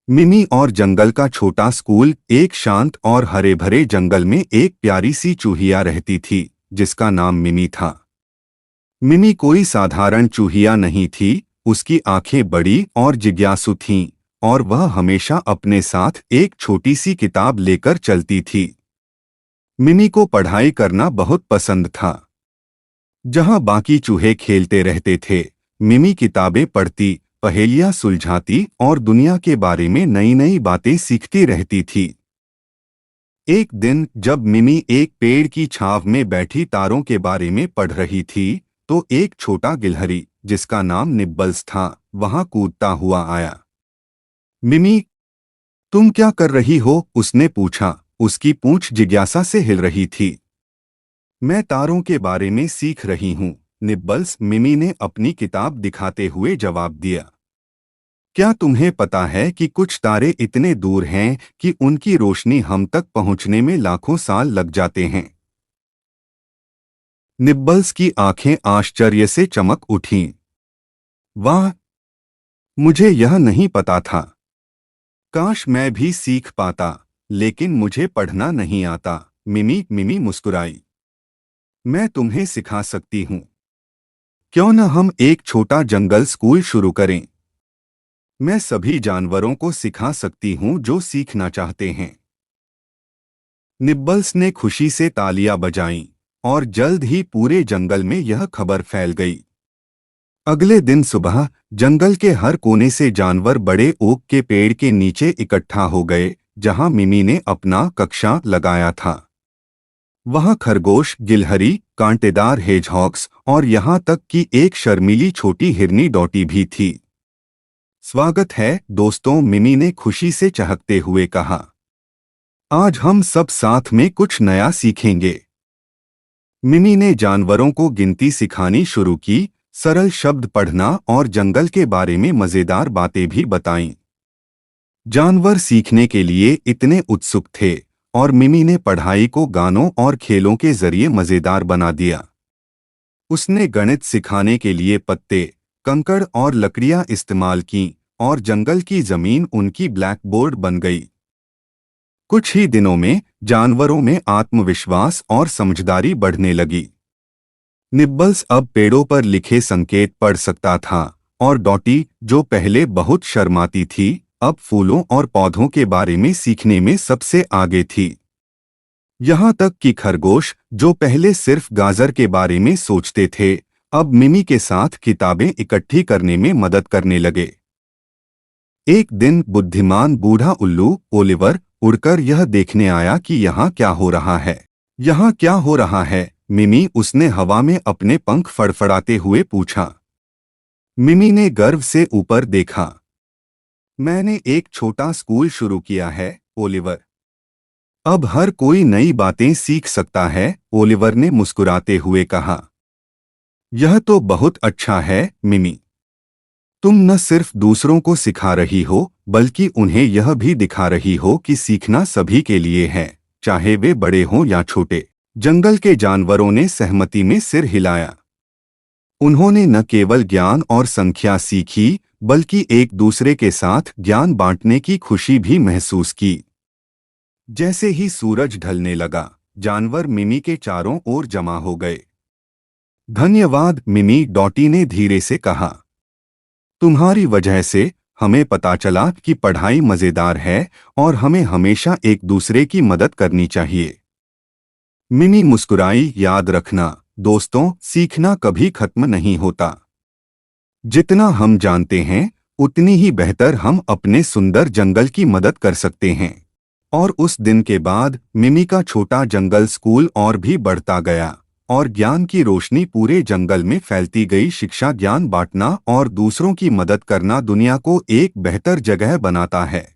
मिमी और जंगल का छोटा स्कूल। एक शांत और हरे भरे जंगल में एक प्यारी सी चूहिया रहती थी जिसका नाम मिमी था। मिमी कोई साधारण चूहिया नहीं थी। उसकी आंखें बड़ी और जिज्ञासु थीं और वह हमेशा अपने साथ एक छोटी सी किताब लेकर चलती थी। मिमी को पढ़ाई करना बहुत पसंद था। जहां बाकी चूहे खेलते रहते थे, मिमी किताबें पढ़ती, पहेलियां सुलझाती और दुनिया के बारे में नई नई बातें सीखती रहती थी। एक दिन जब मिमी एक पेड़ की छांव में बैठी तारों के बारे में पढ़ रही थी, तो एक छोटा गिलहरी जिसका नाम निब्बल्स था, वहां कूदता हुआ आया। मिमी, तुम क्या कर रही हो? उसने पूछा। उसकी पूंछ जिज्ञासा से हिल रही थी। मैं तारों के बारे में सीख रही हूँ, निब्बल्स, मिमी ने अपनी किताब दिखाते हुए जवाब दिया। क्या तुम्हें पता है कि कुछ तारे इतने दूर हैं कि उनकी रोशनी हम तक पहुंचने में लाखों साल लग जाते हैं? निब्बल्स की आंखें आश्चर्य से चमक उठीं। वाह, मुझे यह नहीं पता था। काश मैं भी सीख पाता, लेकिन मुझे पढ़ना नहीं आता। मिमी मुस्कुराई। मैं तुम्हें सिखा सकती हूँ। क्यों न हम एक छोटा जंगल स्कूल शुरू करें? मैं सभी जानवरों को सिखा सकती हूँ जो सीखना चाहते हैं। निब्बल्स ने खुशी से तालियां बजाईं और जल्द ही पूरे जंगल में यह खबर फैल गई। अगले दिन सुबह जंगल के हर कोने से जानवर बड़े ओक के पेड़ के नीचे इकट्ठा हो गए, जहां मिमी ने अपना कक्षा लगाया था। वहां खरगोश, गिलहरी, कांटेदार हेजहॉग्स और यहां तक कि एक शर्मीली छोटी हिरनी डॉटी भी थी। स्वागत है दोस्तों, मिमी ने खुशी से चहकते हुए कहा। आज हम सब साथ में कुछ नया सीखेंगे। मिमी ने जानवरों को गिनती सिखानी शुरू की, सरल शब्द पढ़ना और जंगल के बारे में मजेदार बातें भी बताईं। जानवर सीखने के लिए इतने उत्सुक थे और मिमी ने पढ़ाई को गानों और खेलों के जरिए मजेदार बना दिया। उसने गणित सिखाने के लिए पत्ते, कंकड़ और लकड़ियां इस्तेमाल की और जंगल की जमीन उनकी ब्लैक बोर्ड बन गई। कुछ ही दिनों में जानवरों में आत्मविश्वास और समझदारी बढ़ने लगी। निब्बल्स अब पेड़ों पर लिखे संकेत पढ़ सकता था और डॉटी, जो पहले बहुत शर्माती थी, अब फूलों और पौधों के बारे में सीखने में सबसे आगे थी। यहाँ तक कि खरगोश, जो पहले सिर्फ गाजर के बारे में सोचते थे, अब मिमी के साथ किताबें इकट्ठी करने में मदद करने लगे। एक दिन बुद्धिमान बूढ़ा उल्लू ओलिवर उड़कर यह देखने आया कि यहाँ क्या हो रहा है। यहाँ क्या हो रहा है, मिमी? उसने हवा में अपने पंख फड़फड़ाते हुए पूछा। मिमी ने गर्व से ऊपर देखा। मैंने एक छोटा स्कूल शुरू किया है, ओलिवर। अब हर कोई नई बातें सीख सकता है, ओलिवर ने मुस्कुराते हुए कहा। यह तो बहुत अच्छा है, मिमी। तुम न सिर्फ दूसरों को सिखा रही हो, बल्कि उन्हें यह भी दिखा रही हो कि सीखना सभी के लिए है, चाहे वे बड़े हों या छोटे। जंगल के जानवरों ने सहमति में सिर हिलाया। उन्होंने न केवल ज्ञान और संख्या सीखी, बल्कि एक दूसरे के साथ ज्ञान बांटने की खुशी भी महसूस की। जैसे ही सूरज ढलने लगा, जानवर मिमी के चारों ओर जमा हो गए। धन्यवाद मिमी, डॉटी ने धीरे से कहा। तुम्हारी वजह से हमें पता चला कि पढ़ाई मजेदार है और हमें हमेशा एक दूसरे की मदद करनी चाहिए। मिमी मुस्कुराई। याद रखना दोस्तों, सीखना कभी खत्म नहीं होता। जितना हम जानते हैं, उतनी ही बेहतर हम अपने सुंदर जंगल की मदद कर सकते हैं। और उस दिन के बाद मिमी का छोटा जंगल स्कूल और भी बढ़ता गया और ज्ञान की रोशनी पूरे जंगल में फैलती गई। शिक्षा, ज्ञान बांटना और दूसरों की मदद करना दुनिया को एक बेहतर जगह बनाता है।